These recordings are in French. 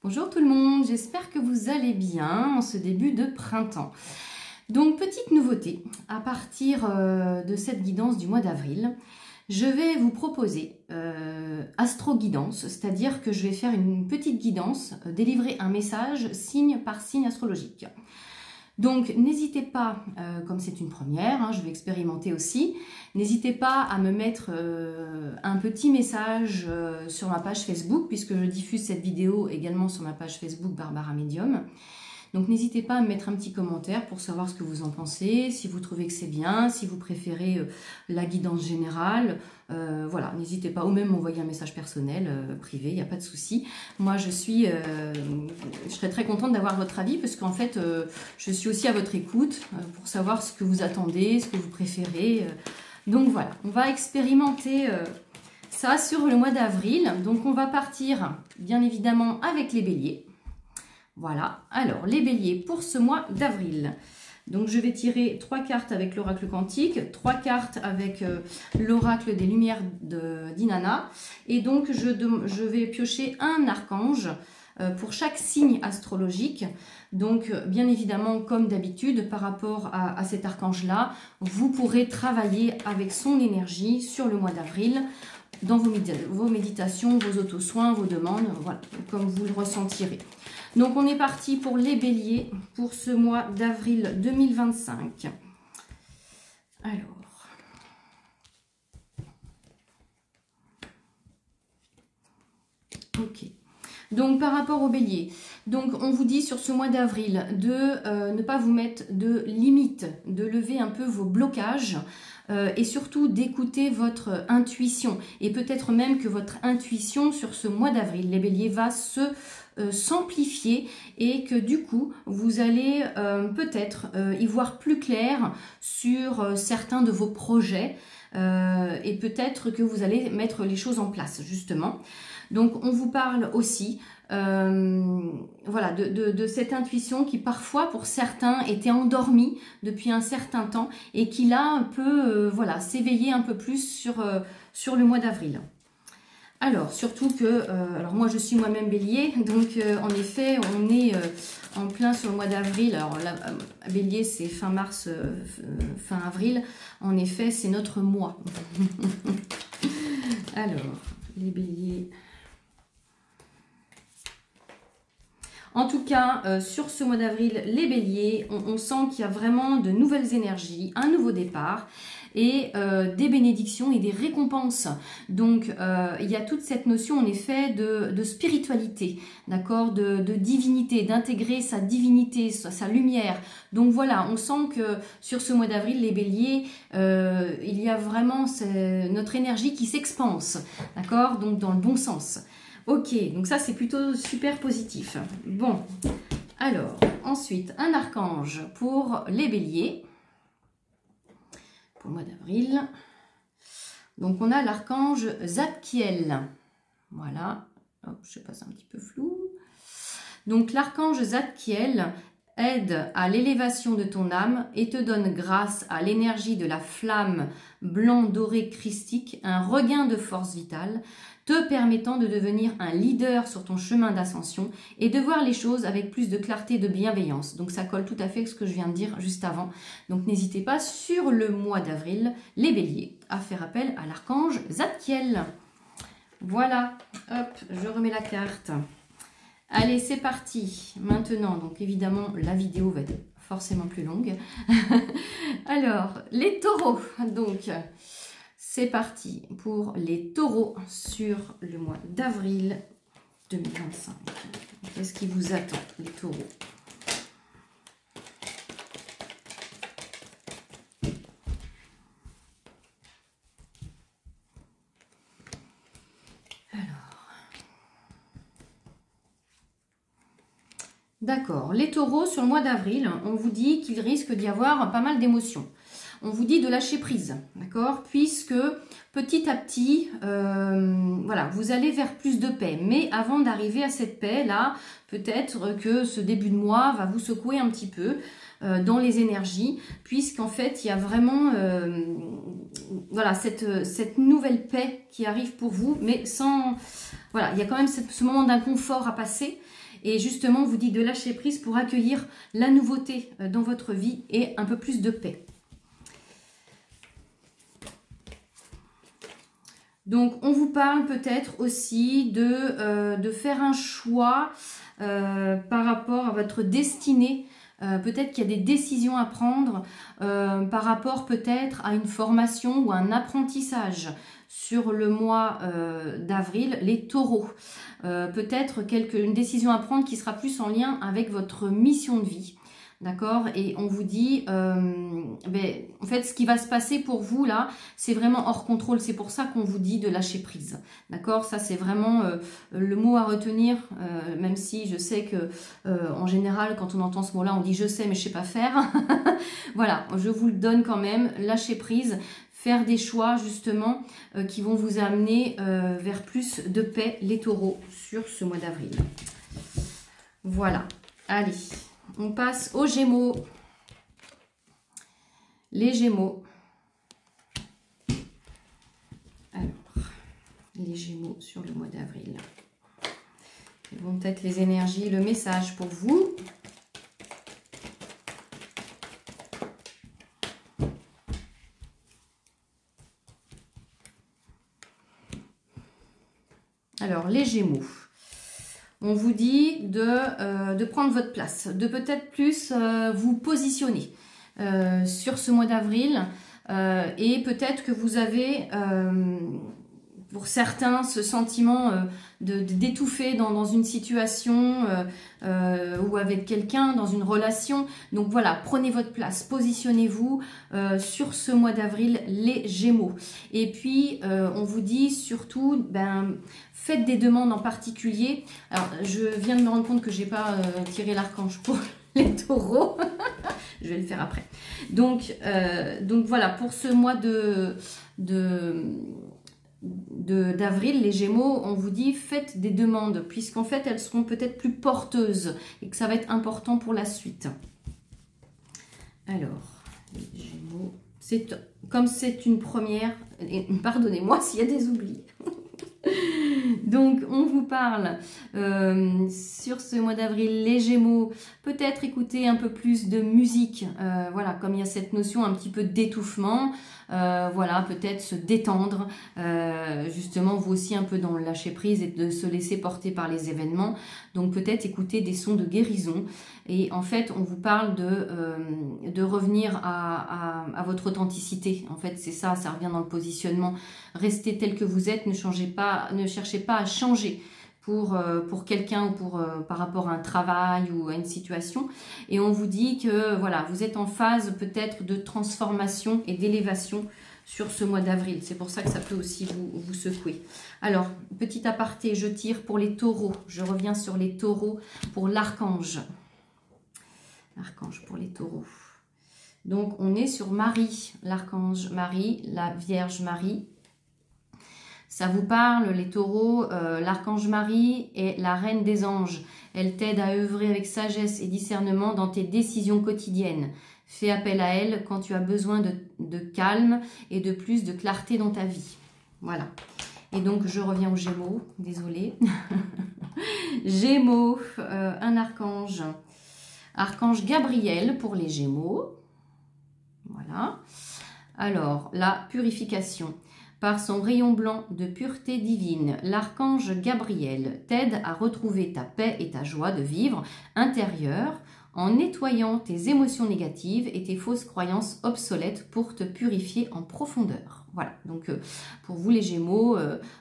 Bonjour tout le monde, j'espère que vous allez bien en ce début de printemps. Donc petite nouveauté, à partir de cette guidance du mois d'avril, je vais vous proposer astro-guidance, c'est-à-dire que je vais faire une petite guidance, délivrer un message signe par signe astrologique. Donc n'hésitez pas, comme c'est une première, je vais expérimenter aussi, n'hésitez pas à me mettre un petit message sur ma page Facebook, puisque je diffuse cette vidéo également sur ma page Facebook Barbara Medium. Donc n'hésitez pas à me mettre un petit commentaire pour savoir ce que vous en pensez, si vous trouvez que c'est bien, si vous préférez la guidance générale. Voilà, n'hésitez pas, ou même m'envoyer un message personnel, privé, il n'y a pas de souci. Moi je serais très contente d'avoir votre avis, parce qu'en fait je suis aussi à votre écoute pour savoir ce que vous attendez, ce que vous préférez. Donc voilà, on va expérimenter ça sur le mois d'avril. Donc on va partir bien évidemment avec les béliers. Voilà, alors les béliers pour ce mois d'avril. Donc je vais tirer 3 cartes avec l'oracle quantique, 3 cartes avec l'oracle des lumières d'Inanna. Et donc je vais piocher un archange pour chaque signe astrologique. Donc bien évidemment, comme d'habitude, par rapport à cet archange-là, vous pourrez travailler avec son énergie sur le mois d'avril, dans vos méditations, vos auto-soins, vos demandes, voilà, comme vous le ressentirez. Donc on est parti pour les béliers pour ce mois d'avril 2025. Alors, ok. Donc par rapport aux béliers, donc on vous dit sur ce mois d'avril de ne pas vous mettre de limites, de lever un peu vos blocages et surtout d'écouter votre intuition. Et peut-être même que votre intuition sur ce mois d'avril, les béliers, va s'amplifier et que du coup vous allez peut-être y voir plus clair sur certains de vos projets et peut-être que vous allez mettre les choses en place justement. Donc on vous parle aussi voilà, de cette intuition qui parfois pour certains était endormie depuis un certain temps et qui là peut voilà, s'éveiller un peu plus sur le mois d'avril. Alors, surtout que, alors moi je suis moi-même bélier, donc en effet on est en plein sur le mois d'avril. Alors là, bélier c'est fin mars, fin avril, en effet c'est notre mois. Alors, les béliers. En tout cas, sur ce mois d'avril, les béliers, on sent qu'il y a vraiment de nouvelles énergies, un nouveau départ et des bénédictions et des récompenses. Donc, il y a toute cette notion, en effet, de spiritualité, d'accord, de divinité, d'intégrer sa divinité, sa lumière. Donc voilà, on sent que sur ce mois d'avril, les béliers, il y a vraiment notre énergie qui s'expanse, d'accord, donc dans le bon sens. Ok, donc ça c'est plutôt super positif. Bon, alors ensuite un archange pour les béliers pour le mois d'avril. Donc on a l'archange Zadkiel. Voilà, hop, je passe un petit peu flou. Donc l'archange Zadkiel aide à l'élévation de ton âme et te donne grâce à l'énergie de la flamme blanc doré christique un regain de force vitale, te permettant de devenir un leader sur ton chemin d'ascension et de voir les choses avec plus de clarté et de bienveillance. Donc ça colle tout à fait avec ce que je viens de dire juste avant. Donc n'hésitez pas sur le mois d'avril, les béliers, à faire appel à l'archange Zadkiel. Voilà, hop, je remets la carte. Allez, c'est parti. Maintenant, donc évidemment, la vidéo va être forcément plus longue. Alors, les taureaux, donc... C'est parti pour les taureaux sur le mois d'avril 2025. Qu'est-ce qui vous attend, les taureaux? Alors, d'accord. Les taureaux sur le mois d'avril, on vous dit qu'il risque d'y avoir pas mal d'émotions. On vous dit de lâcher prise, d'accord, puisque petit à petit, voilà, vous allez vers plus de paix. Mais avant d'arriver à cette paix-là, peut-être que ce début de mois va vous secouer un petit peu dans les énergies, puisqu'en fait, il y a vraiment voilà, cette nouvelle paix qui arrive pour vous, mais sans... Voilà, il y a quand même ce moment d'inconfort à passer. Et justement, on vous dit de lâcher prise pour accueillir la nouveauté dans votre vie et un peu plus de paix. Donc, on vous parle peut-être aussi de faire un choix par rapport à votre destinée. Peut-être qu'il y a des décisions à prendre par rapport peut-être à une formation ou un apprentissage sur le mois d'avril, les taureaux. Peut-être une décision à prendre qui sera plus en lien avec votre mission de vie. D'accord? Et on vous dit, en fait, ce qui va se passer pour vous, là, c'est vraiment hors contrôle. C'est pour ça qu'on vous dit de lâcher prise. D'accord? Ça, c'est vraiment le mot à retenir, même si je sais que, en général, quand on entend ce mot-là, on dit « je sais, mais je sais pas faire ». Voilà, je vous le donne quand même. Lâcher prise, faire des choix, justement, qui vont vous amener vers plus de paix, les taureaux, sur ce mois d'avril. Voilà. Allez. On passe aux Gémeaux. Les Gémeaux. Alors, les Gémeaux sur le mois d'avril. Quelles vont être les énergies, le message pour vous? Alors, les Gémeaux. On vous dit de prendre votre place, de peut-être plus vous positionner sur ce mois d'avril et peut-être que vous avez, pour certains, ce sentiment d'étouffer dans une situation ou avec quelqu'un, dans une relation. Donc voilà, prenez votre place, positionnez-vous sur ce mois d'avril, les Gémeaux. Et puis, on vous dit surtout, faites des demandes en particulier. Alors, je viens de me rendre compte que je n'ai pas tiré l'archange pour les taureaux. Je vais le faire après. Donc voilà, pour ce mois d'avril, les Gémeaux, on vous dit faites des demandes, puisqu'en fait elles seront peut-être plus porteuses et que ça va être important pour la suite. Alors, les Gémeaux, comme c'est une première, pardonnez-moi s'il y a des oublis. Donc, on vous parle sur ce mois d'avril, les Gémeaux, peut-être écouter un peu plus de musique, voilà, comme il y a cette notion un petit peu d'étouffement, voilà, peut-être se détendre, justement, vous aussi un peu dans le lâcher prise et de se laisser porter par les événements, donc peut-être écouter des sons de guérison, et en fait, on vous parle de revenir à votre authenticité, en fait, c'est ça, ça revient dans le positionnement, restez tel que vous êtes, ne cherchez pas à changer pour quelqu'un ou par rapport à un travail ou à une situation. Et on vous dit que voilà, vous êtes en phase peut-être de transformation et d'élévation sur ce mois d'avril. C'est pour ça que ça peut aussi vous secouer. Alors, petit aparté, je tire pour les taureaux. Je reviens sur les taureaux pour l'archange. L'archange pour les taureaux. Donc, on est sur Marie, l'archange Marie, la Vierge Marie. Ça vous parle, les taureaux, l'archange Marie est la reine des anges. Elle t'aide à œuvrer avec sagesse et discernement dans tes décisions quotidiennes. Fais appel à elle quand tu as besoin de calme et de plus de clarté dans ta vie. Voilà. Et donc, je reviens aux Gémeaux. Désolée. Gémeaux, un archange. Archange Gabriel pour les Gémeaux. Voilà. Alors, la purification. Par son rayon blanc de pureté divine, l'archange Gabriel t'aide à retrouver ta paix et ta joie de vivre intérieure en nettoyant tes émotions négatives et tes fausses croyances obsolètes pour te purifier en profondeur. Voilà, donc pour vous les Gémeaux,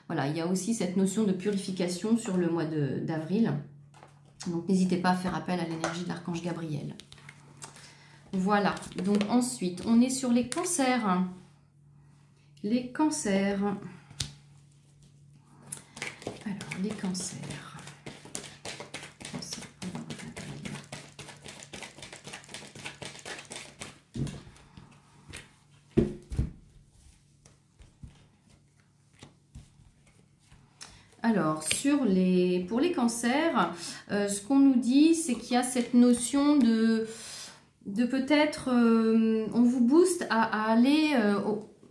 voilà, il y a aussi cette notion de purification sur le mois d'avril. Donc n'hésitez pas à faire appel à l'énergie de l'archange Gabriel. Voilà, donc ensuite, on est sur les cancers. Les cancers. Alors, les cancers. Alors, pour les cancers, ce qu'on nous dit, c'est qu'il y a cette notion de peut-être, on vous booste à aller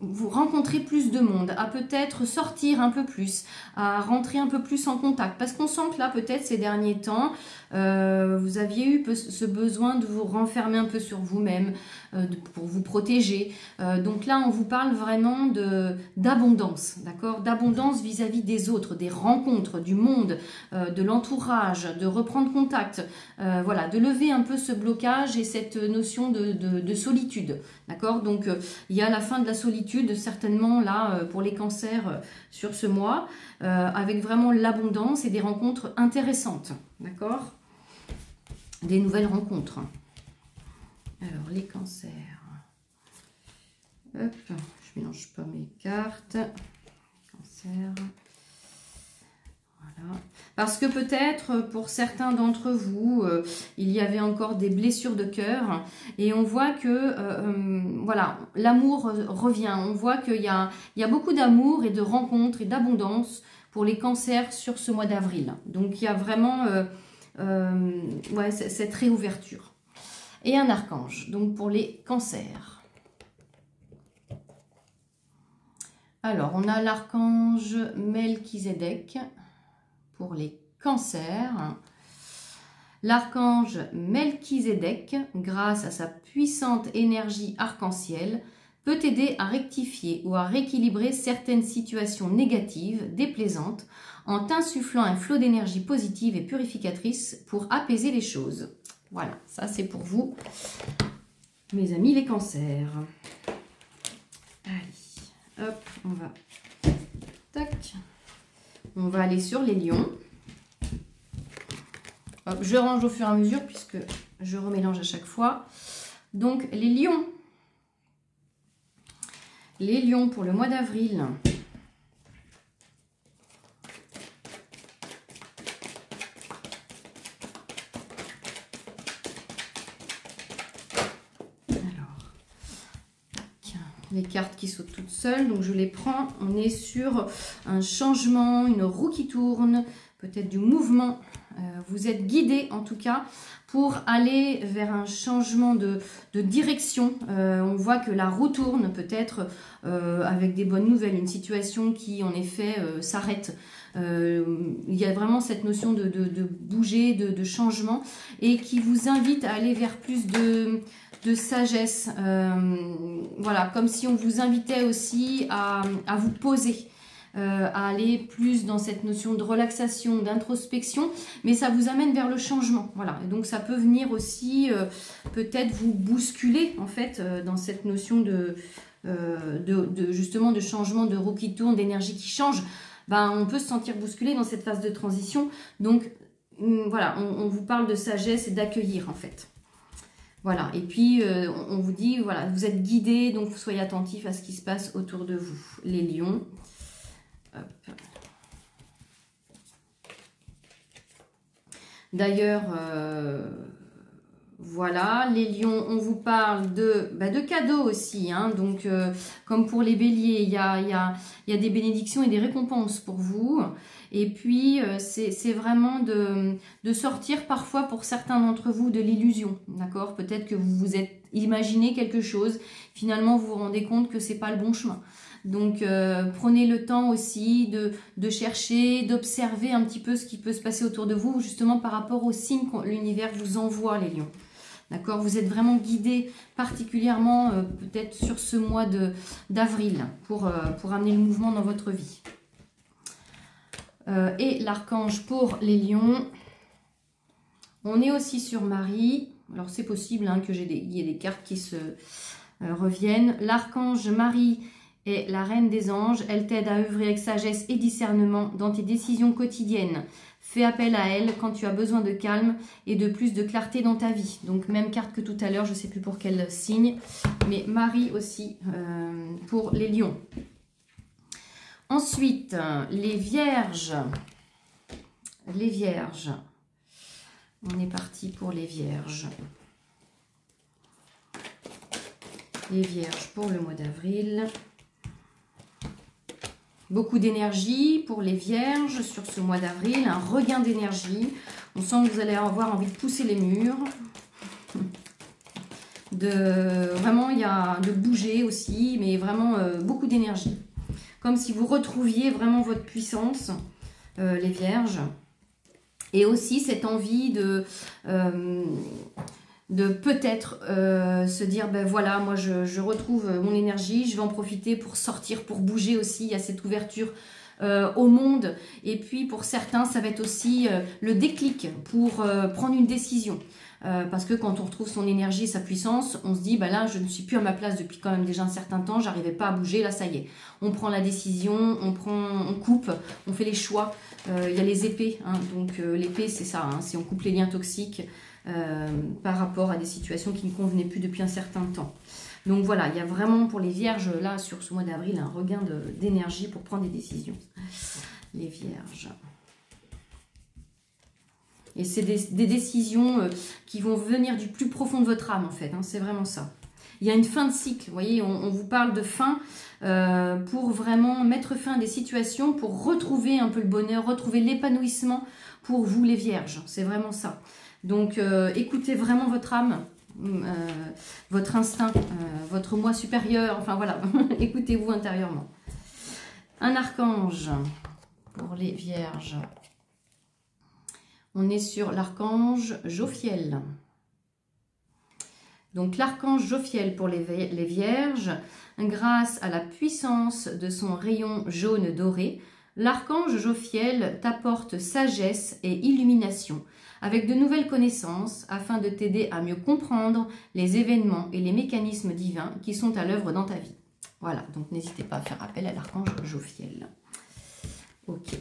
vous rencontrer plus de monde, à peut-être sortir un peu plus, à rentrer un peu plus en contact. Parce qu'on sent que là, peut-être ces derniers temps, vous aviez eu ce besoin de vous renfermer un peu sur vous-même, pour vous protéger. Donc là, on vous parle vraiment d'abondance, d'accord? D'abondance vis-à-vis des autres, des rencontres, du monde, de l'entourage, de reprendre contact. Voilà, de lever un peu ce blocage et cette notion de solitude, d'accord? Donc, il y a la fin de la solitude, certainement là, pour les cancers sur ce mois, avec vraiment l'abondance et des rencontres intéressantes, d'accord? Des nouvelles rencontres. Alors, les cancers. Hop, je mélange pas mes cartes. Cancer. Voilà. Parce que peut-être pour certains d'entre vous, il y avait encore des blessures de cœur et on voit que voilà, l'amour revient. On voit qu'il y a beaucoup d'amour et de rencontres et d'abondance pour les cancers sur ce mois d'avril. Donc il y a vraiment ouais, cette réouverture. Et un archange, donc pour les cancers. Alors, on a l'archange Melchizedek pour les cancers. L'archange Melchizedek, grâce à sa puissante énergie arc-en-ciel, peut aider à rectifier ou à rééquilibrer certaines situations négatives, déplaisantes, en t'insufflant un flot d'énergie positive et purificatrice pour apaiser les choses. Voilà, ça c'est pour vous, mes amis les cancers. Allez, hop, on va... Tac. On va aller sur les lions. Hop, je range au fur et à mesure puisque je remélange à chaque fois. Donc, les lions. Les lions pour le mois d'avril. Les cartes qui sautent toutes seules, donc je les prends. On est sur un changement, une roue qui tourne, peut-être du mouvement. Vous êtes guidé en tout cas pour aller vers un changement de direction. On voit que la roue tourne peut-être avec des bonnes nouvelles, une situation qui en effet s'arrête. Il y a vraiment cette notion de bouger, de changement et qui vous invite à aller vers plus de sagesse, voilà, comme si on vous invitait aussi à vous poser, à aller plus dans cette notion de relaxation, d'introspection, mais ça vous amène vers le changement, voilà, et donc ça peut venir aussi peut-être vous bousculer en fait dans cette notion justement de changement, de roue qui tourne, d'énergie qui change. Ben, on peut se sentir bousculé dans cette phase de transition, donc voilà, on vous parle de sagesse et d'accueillir en fait. Voilà, et puis on vous dit, voilà, vous êtes guidés, donc soyez attentifs à ce qui se passe autour de vous. Les lions. D'ailleurs, voilà, les lions, on vous parle de cadeaux aussi, hein, donc comme pour les béliers, il y a des bénédictions et des récompenses pour vous. Et puis, c'est vraiment de sortir parfois pour certains d'entre vous de l'illusion, d'accord? Peut-être que vous vous êtes imaginé quelque chose, finalement vous vous rendez compte que c'est pas le bon chemin. Donc, prenez le temps aussi de chercher, d'observer un petit peu ce qui peut se passer autour de vous, justement par rapport aux signes que l'univers vous envoie, les lions. D'accord? Vous êtes vraiment guidés particulièrement peut-être sur ce mois d'avril pour amener le mouvement dans votre vie. Et l'archange pour les lions. On est aussi sur Marie. Alors c'est possible hein, qu'il y ait des cartes qui se reviennent. L'archange Marie est la reine des anges. Elle t'aide à œuvrer avec sagesse et discernement dans tes décisions quotidiennes. Fais appel à elle quand tu as besoin de calme et de plus de clarté dans ta vie. Donc même carte que tout à l'heure, je ne sais plus pour quel signe. Mais Marie aussi pour les lions. Ensuite, les vierges. Les vierges. On est parti pour les vierges. Les vierges pour le mois d'avril. Beaucoup d'énergie pour les vierges sur ce mois d'avril. Un regain d'énergie. On sent que vous allez avoir envie de pousser les murs. Vraiment, il y a de bouger aussi, mais vraiment beaucoup d'énergie. Comme si vous retrouviez vraiment votre puissance, les vierges. Et aussi cette envie de peut-être se dire, ben voilà, moi je retrouve mon énergie, je vais en profiter pour sortir, pour bouger aussi. Il y a cette ouverture au monde. Et puis pour certains, ça va être aussi le déclic pour prendre une décision. Parce que quand on retrouve son énergie et sa puissance, on se dit, bah là, je ne suis plus à ma place depuis quand même déjà un certain temps, j'arrivais pas à bouger, là, ça y est. On prend la décision, on coupe, on fait les choix. Il y a les épées, hein, donc l'épée, c'est ça, hein, c'est on coupe les liens toxiques par rapport à des situations qui ne convenaient plus depuis un certain temps. Donc voilà, il y a vraiment pour les vierges, là, sur ce mois d'avril, un regain d'énergie pour prendre des décisions. Les vierges. Et c'est des décisions qui vont venir du plus profond de votre âme, en fait. Hein, c'est vraiment ça. Il y a une fin de cycle. Vous voyez, on vous parle de fin pour vraiment mettre fin à des situations, pour retrouver un peu le bonheur, retrouver l'épanouissement pour vous, les vierges. C'est vraiment ça. Donc, écoutez vraiment votre âme, votre instinct, votre moi supérieur. Enfin, voilà. Écoutez-vous intérieurement. Un archange pour les vierges. On est sur l'archange Jophiel. Donc l'archange Jophiel pour les vierges, grâce à la puissance de son rayon jaune doré, l'archange Jophiel t'apporte sagesse et illumination avec de nouvelles connaissances afin de t'aider à mieux comprendre les événements et les mécanismes divins qui sont à l'œuvre dans ta vie. Voilà, donc n'hésitez pas à faire appel à l'archange Jophiel. Ok.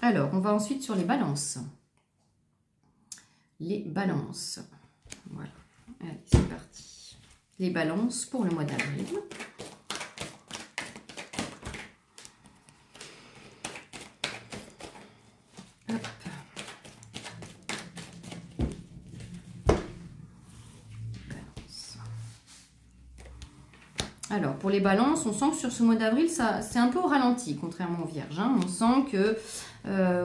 Alors, on va ensuite sur les balances. Les balances. Voilà. Allez, c'est parti. Les balances pour le mois d'avril. Hop. Balance. Alors, pour les balances, on sent que sur ce mois d'avril, c'est un peu au ralenti, contrairement aux vierges. Hein. On sent que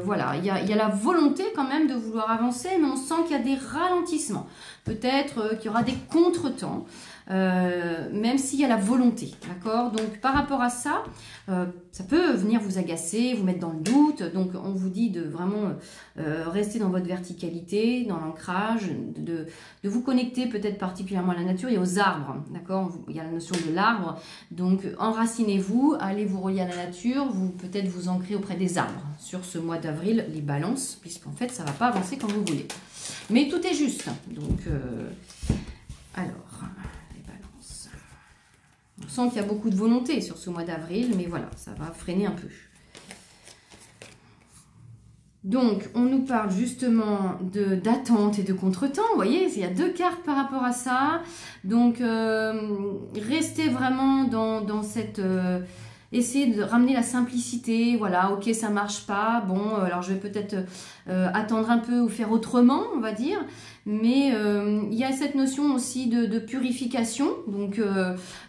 voilà, il y a la volonté quand même de vouloir avancer, mais on sent qu'il y a des ralentissements. Peut-être qu'il y aura des contretemps, même s'il y a la volonté, d'accord? Donc par rapport à ça, ça peut venir vous agacer, vous mettre dans le doute. Donc on vous dit de vraiment rester dans votre verticalité, dans l'ancrage, de vous connecter peut-être particulièrement à la nature et aux arbres, d'accord? Il y a la notion de l'arbre, donc enracinez-vous, allez vous relier à la nature, vous peut-être vous ancrer auprès des arbres sur ce mois d'avril, les balances, puisqu'en fait ça ne va pas avancer comme vous voulez. Mais tout est juste, donc alors, les balances. On sent qu'il y a beaucoup de volonté sur ce mois d'avril, mais voilà, ça va freiner un peu. Donc, on nous parle justement d'attente et de contretemps. Vous voyez, il y a deux cartes par rapport à ça. Donc, restez vraiment dans cette... essayez de ramener la simplicité. Voilà, ok, ça marche pas. Bon, alors je vais peut-être attendre un peu ou faire autrement, on va dire. Mais il y a cette notion aussi de purification. Donc,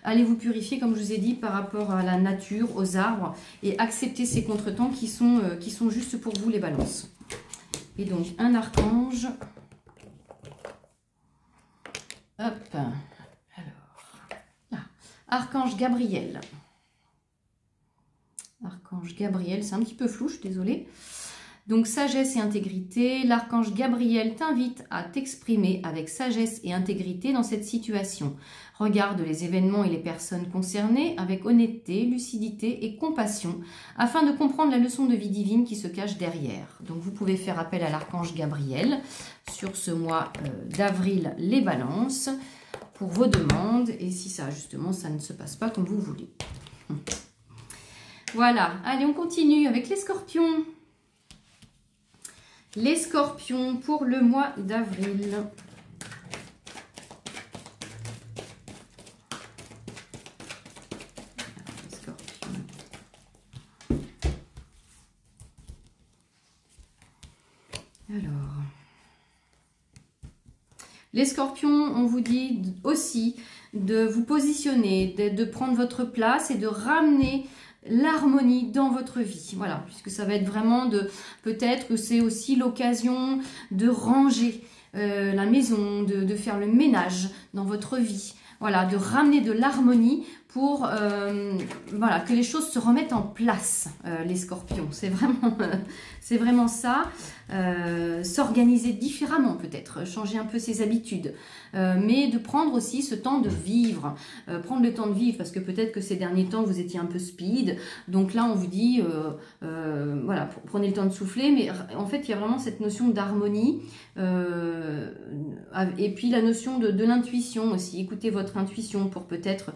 allez vous purifier, comme je vous ai dit, par rapport à la nature, aux arbres. Et accepter ces contretemps qui sont juste pour vous, les balances. Et donc, un archange. Hop. Alors, là. Archange Gabriel. Archange Gabriel, c'est un petit peu flou, je suis désolée. Donc, sagesse et intégrité. L'archange Gabriel t'invite à t'exprimer avec sagesse et intégrité dans cette situation. Regarde les événements et les personnes concernées avec honnêteté, lucidité et compassion afin de comprendre la leçon de vie divine qui se cache derrière. Donc, vous pouvez faire appel à l'archange Gabriel sur ce mois d'avril, les balances, pour vos demandes. Et si ça, justement, ça ne se passe pas comme vous voulez. Voilà. Allez, on continue avec les scorpions. Les scorpions pour le mois d'avril. Alors, les scorpions, on vous dit aussi de vous positionner, de prendre votre place et de ramener l'harmonie dans votre vie, voilà, puisque ça va être vraiment peut-être que c'est aussi l'occasion de ranger la maison, de faire le ménage dans votre vie. Voilà, de ramener de l'harmonie pour voilà, que les choses se remettent en place, les scorpions. C'est vraiment ça. S'organiser différemment peut-être, changer un peu ses habitudes. Mais de prendre aussi ce temps de vivre. Prendre le temps de vivre parce que peut-être que ces derniers temps, vous étiez un peu speed. Donc là, on vous dit, voilà, prenez le temps de souffler. Mais en fait, il y a vraiment cette notion d'harmonie. Et puis la notion de l'intuition aussi. Écoutez votre intuition pour peut-être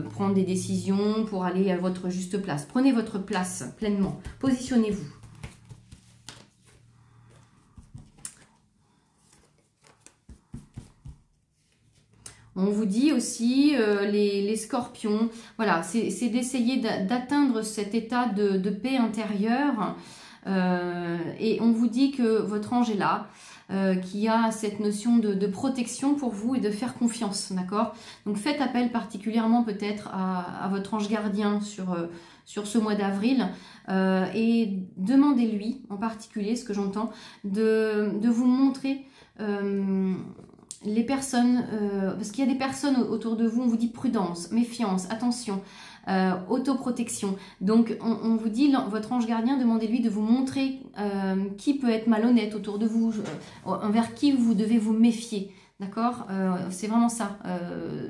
prendre des décisions, pour aller à votre juste place. Prenez votre place pleinement. Positionnez-vous. On vous dit aussi, les scorpions, voilà, c'est d'essayer d'atteindre cet état de paix intérieure. Et on vous dit que votre ange est là, qui a cette notion de protection pour vous et de faire confiance, d'accord? Donc faites appel particulièrement peut-être à votre ange gardien sur ce mois d'avril et demandez-lui en particulier, ce que j'entends, de vous montrer les personnes, parce qu'il y a des personnes autour de vous, on vous dit prudence, méfiance, attention, autoprotection. Donc on vous dit, votre ange gardien, demandez-lui de vous montrer qui peut être malhonnête autour de vous, envers qui vous devez vous méfier. D'accord, c'est vraiment ça,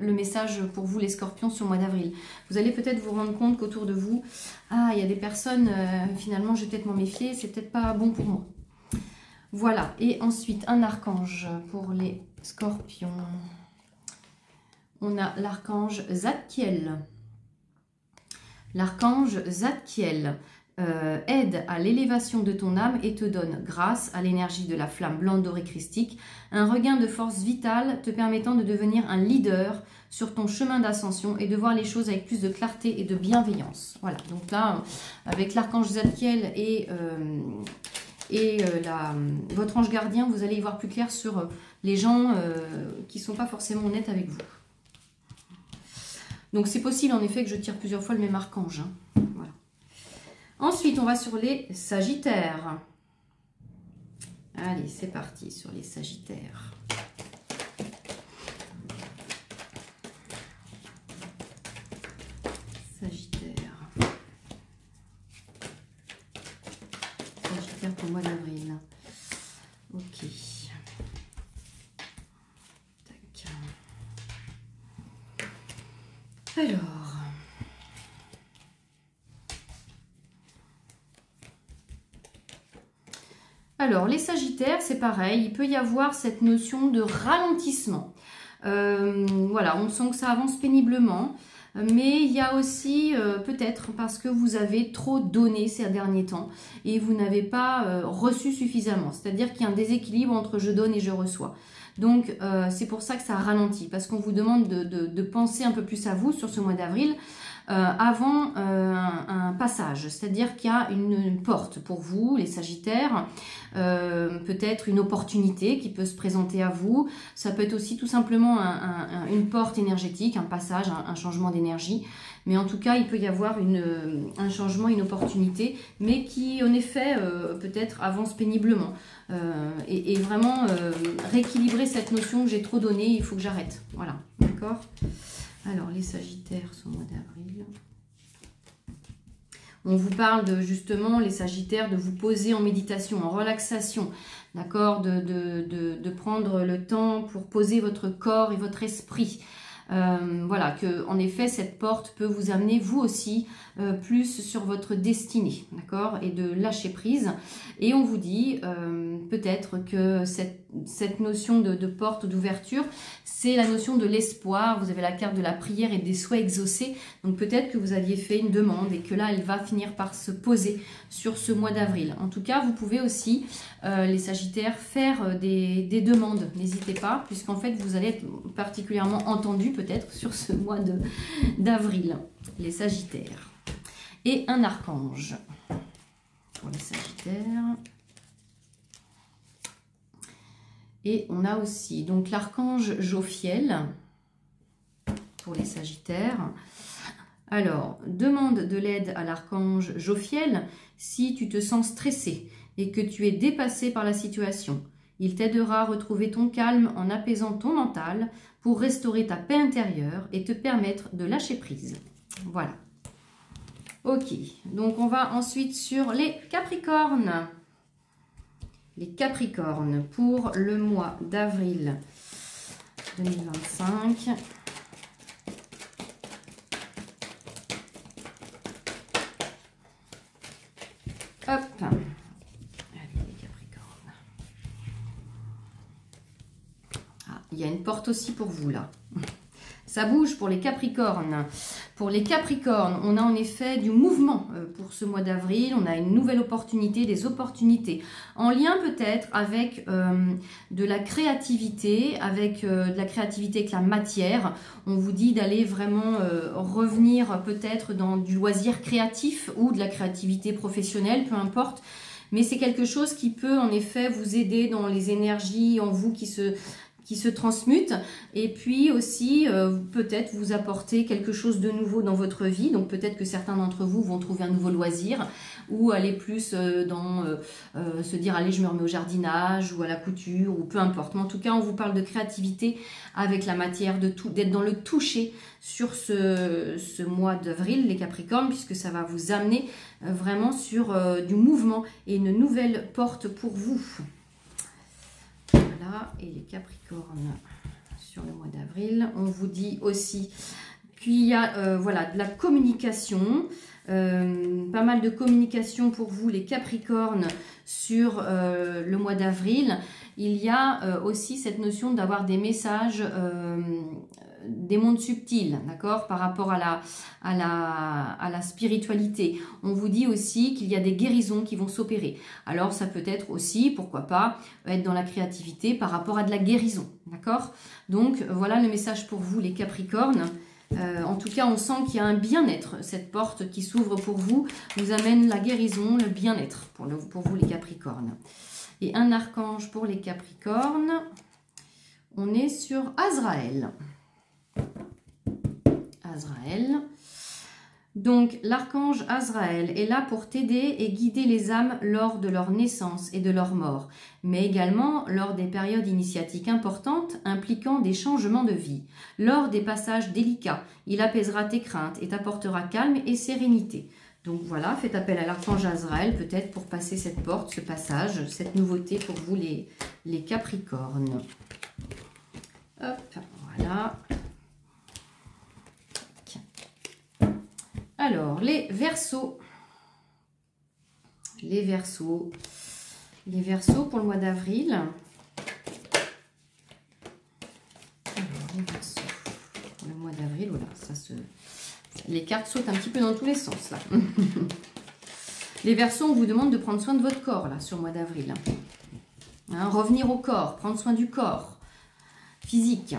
le message pour vous les scorpions sur le mois d'avril. Vous allez peut-être vous rendre compte qu'autour de vous, ah, il y a des personnes, finalement je vais peut-être m'en méfier, c'est peut-être pas bon pour moi. Voilà, et ensuite un archange pour les scorpions. On a l'archange Zadkiel. L'archange Zadkiel aide à l'élévation de ton âme et te donne, grâce à l'énergie de la flamme blanc dorée christique, un regain de force vitale te permettant de devenir un leader sur ton chemin d'ascension et de voir les choses avec plus de clarté et de bienveillance. Voilà, donc là, avec l'archange Zadkiel et votre ange gardien, vous allez y voir plus clair sur les gens qui ne sont pas forcément honnêtes avec vous. Donc c'est possible en effet que je tire plusieurs fois le même archange. Hein. Voilà. Ensuite, on va sur les sagittaires. Allez, c'est parti sur les sagittaires. Sagittaire pour le mois d'avril. Ok. Tac. Alors. Alors, les sagittaires, c'est pareil. Il peut y avoir cette notion de ralentissement. Voilà, on sent que ça avance péniblement. Mais il y a aussi peut-être parce que vous avez trop donné ces derniers temps et vous n'avez pas reçu suffisamment. C'est-à-dire qu'il y a un déséquilibre entre je donne et je reçois. Donc c'est pour ça que ça ralentit, parce qu'on vous demande de penser un peu plus à vous sur ce mois d'avril avant un passage. C'est-à-dire qu'il y a une porte pour vous, les sagittaires, peut-être une opportunité qui peut se présenter à vous. Ça peut être aussi tout simplement une porte énergétique, un passage, un changement d'énergie. Mais en tout cas, il peut y avoir un changement, une opportunité, mais qui en effet peut-être avance péniblement. Et vraiment rééquilibrer cette notion que j'ai trop donné, il faut que j'arrête. Voilà, d'accord ? Alors, les sagittaires ce mois d'avril. On vous parle de, justement, les sagittaires, de vous poser en méditation, en relaxation, d'accord, de prendre le temps pour poser votre corps et votre esprit. Voilà, que en effet, cette porte peut vous amener, vous aussi, plus sur votre destinée, d'accord, et de lâcher prise. Et on vous dit peut-être que cette notion de porte, d'ouverture, c'est la notion de l'espoir. Vous avez la carte de la prière et des souhaits exaucés. Donc peut-être que vous aviez fait une demande et que là, elle va finir par se poser sur ce mois d'avril. En tout cas, vous pouvez aussi, les sagittaires, faire des demandes. N'hésitez pas, puisqu'en fait, vous allez être particulièrement entendus peut-être sur ce mois d'avril, les sagittaires. Et un archange pour les sagittaires. Et on a aussi donc l'archange Jophiel pour les sagittaires. Alors, demande de l'aide à l'archange Jophiel si tu te sens stressé et que tu es dépassé par la situation. Il t'aidera à retrouver ton calme en apaisant ton mental pour restaurer ta paix intérieure et te permettre de lâcher prise. Voilà. Ok, donc on va ensuite sur les Capricornes. Les Capricornes pour le mois d'avril 2025. Hop. Allez, les Capricornes. Ah, il y a une porte aussi pour vous là. Ça bouge pour les Capricornes. Pour les Capricornes, on a en effet du mouvement pour ce mois d'avril. On a une nouvelle opportunité, des opportunités en lien peut-être avec de la créativité, avec la matière. On vous dit d'aller vraiment revenir peut-être dans du loisir créatif ou de la créativité professionnelle, peu importe. Mais c'est quelque chose qui peut en effet vous aider dans les énergies en vous qui se transmutent, et puis aussi peut-être vous apporter quelque chose de nouveau dans votre vie. Donc peut-être que certains d'entre vous vont trouver un nouveau loisir ou aller plus se dire allez je me remets au jardinage ou à la couture ou peu importe. Mais en tout cas on vous parle de créativité avec la matière, d'être dans le toucher sur ce mois d'avril les Capricornes, puisque ça va vous amener vraiment sur du mouvement et une nouvelle porte pour vous. Voilà, et les Capricornes sur le mois d'avril, on vous dit aussi qu'il y a voilà, de la communication, pas mal de communication pour vous les Capricornes sur le mois d'avril. Il y a aussi cette notion d'avoir des messages des mondes subtils, d'accord, par rapport à la spiritualité. On vous dit aussi qu'il y a des guérisons qui vont s'opérer. Alors ça peut être aussi, pourquoi pas, être dans la créativité par rapport à de la guérison, d'accord. Donc voilà le message pour vous les Capricornes. En tout cas, on sent qu'il y a un bien-être. Cette porte qui s'ouvre pour vous amène la guérison, le bien-être pour vous les Capricornes. Et un archange pour les Capricornes. On est sur Azraël. Azraël. Donc, l'archange Azraël est là pour t'aider et guider les âmes lors de leur naissance et de leur mort, mais également lors des périodes initiatiques importantes impliquant des changements de vie. Lors des passages délicats, il apaisera tes craintes et t'apportera calme et sérénité. Donc voilà, faites appel à l'archange Azraël peut-être pour passer cette porte, ce passage, cette nouveauté pour vous les Capricornes. Hop, voilà. Alors, les Verseaux. Les Verseaux pour le mois d'avril. Alors, les Verseaux pour le mois d'avril, voilà, les cartes sautent un petit peu dans tous les sens, là. Les Verseaux, on vous demande de prendre soin de votre corps, là, sur le mois d'avril. Hein, revenir au corps, prendre soin du corps physique.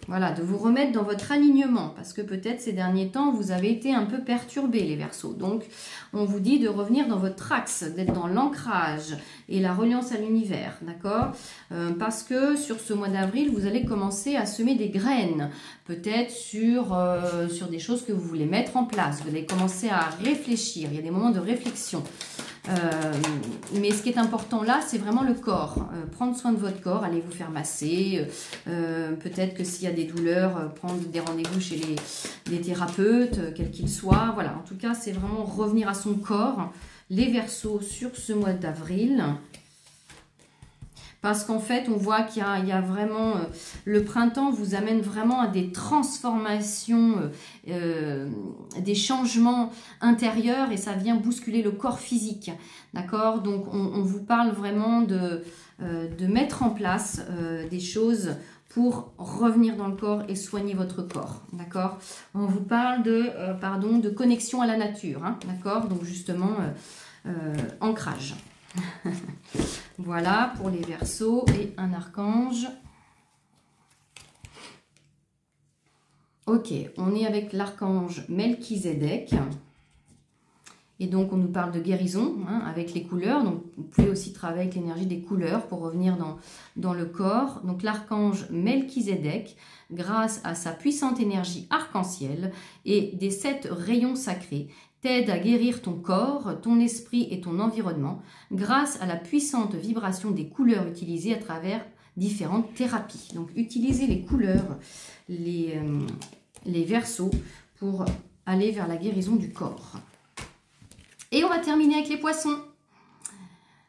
Voilà, de vous remettre dans votre alignement, parce que peut-être ces derniers temps, vous avez été un peu perturbés, les Verseaux. Donc, on vous dit de revenir dans votre axe, d'être dans l'ancrage et la reliance à l'univers, d'accord? Parce que sur ce mois d'avril, vous allez commencer à semer des graines, peut-être sur des choses que vous voulez mettre en place. Vous allez commencer à réfléchir, il y a des moments de réflexion. Mais ce qui est important là, c'est vraiment le corps. Prendre soin de votre corps, allez vous faire masser. Peut-être que s'il y a des douleurs, prendre des rendez-vous chez les thérapeutes, quels qu'ils soient. Voilà, en tout cas, c'est vraiment revenir à son corps. Les Verseaux sur ce mois d'avril. Parce qu'en fait, on voit qu'il y a vraiment... le printemps vous amène vraiment à des transformations, des changements intérieurs et ça vient bousculer le corps physique. D'accord? Donc, on vous parle vraiment de mettre en place des choses pour revenir dans le corps et soigner votre corps. D'accord? On vous parle de connexion à la nature. Hein, d'accord? Donc, justement, ancrage. Voilà pour les Verseaux et un archange. Ok, on est avec l'archange Melchizedek. Et donc, on nous parle de guérison hein, avec les couleurs. Donc, vous pouvez aussi travailler avec l'énergie des couleurs pour revenir dans le corps. Donc, l'archange Melchizedek, grâce à sa puissante énergie arc-en-ciel et des 7 rayons sacrés, t'aide à guérir ton corps, ton esprit et ton environnement grâce à la puissante vibration des couleurs utilisées à travers différentes thérapies. Donc, utilisez les couleurs, les versos pour aller vers la guérison du corps. Et on va terminer avec les poissons.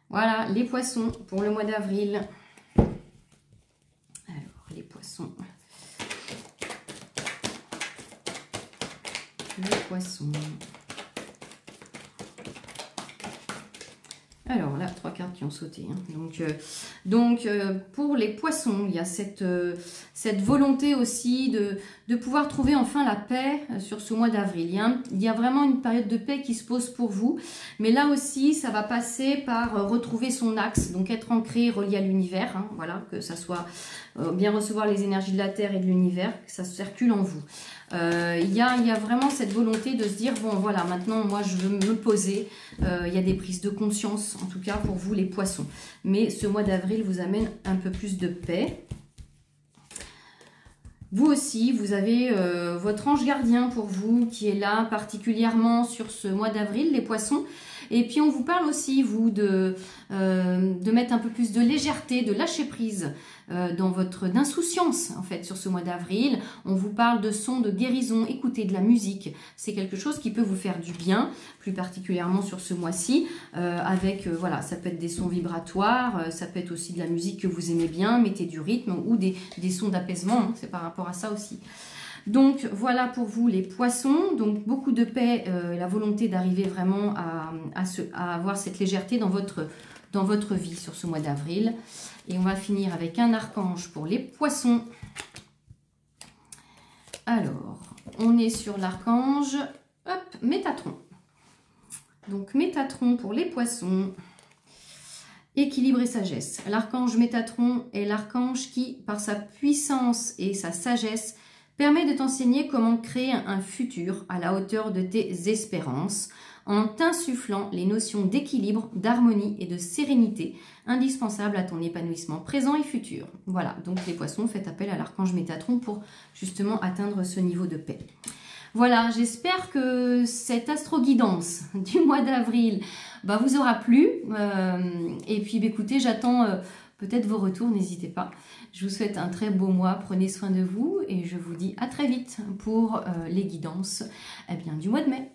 Voilà, les poissons pour le mois d'avril. Alors, les poissons. Les poissons. Alors là, 3 cartes qui ont sauté. Hein. Donc pour les poissons, il y a cette volonté aussi de pouvoir trouver enfin la paix sur ce mois d'avril. Il y a vraiment une période de paix qui se pose pour vous. Mais là aussi, ça va passer par retrouver son axe, donc être ancré, relié à l'univers. Hein, voilà, que ça soit bien recevoir les énergies de la Terre et de l'univers, que ça circule en vous. Il y a vraiment cette volonté de se dire, bon voilà, maintenant moi je veux me poser. Il y a des prises de conscience, en tout cas pour vous les poissons. Mais ce mois d'avril vous amène un peu plus de paix. Vous aussi, vous avez votre ange gardien pour vous qui est là particulièrement sur ce mois d'avril, les poissons. Et puis on vous parle aussi, vous, de mettre un peu plus de légèreté, de lâcher prise d'insouciance en fait sur ce mois d'avril. On vous parle de sons de guérison, écouter de la musique. C'est quelque chose qui peut vous faire du bien, plus particulièrement sur ce mois-ci. Voilà, ça peut être des sons vibratoires, ça peut être aussi de la musique que vous aimez bien, mettez du rythme ou des sons d'apaisement, hein, c'est par rapport à ça aussi. Donc voilà pour vous les poissons, donc beaucoup de paix, la volonté d'arriver vraiment à avoir cette légèreté dans votre vie sur ce mois d'avril. Et on va finir avec un archange pour les poissons. Alors, on est sur l'archange Métatron. Donc Métatron pour les poissons, équilibre et sagesse. L'archange Métatron est l'archange qui, par sa puissance et sa sagesse, permet de t'enseigner comment créer un futur à la hauteur de tes espérances en t'insufflant les notions d'équilibre, d'harmonie et de sérénité indispensables à ton épanouissement présent et futur. Voilà, donc les poissons, faites appel à l'archange Métatron pour justement atteindre ce niveau de paix. Voilà, j'espère que cette astro-guidance du mois d'avril vous aura plu. Et puis écoutez, j'attends peut-être vos retours, n'hésitez pas. Je vous souhaite un très beau mois, prenez soin de vous et je vous dis à très vite pour les guidances du mois de mai.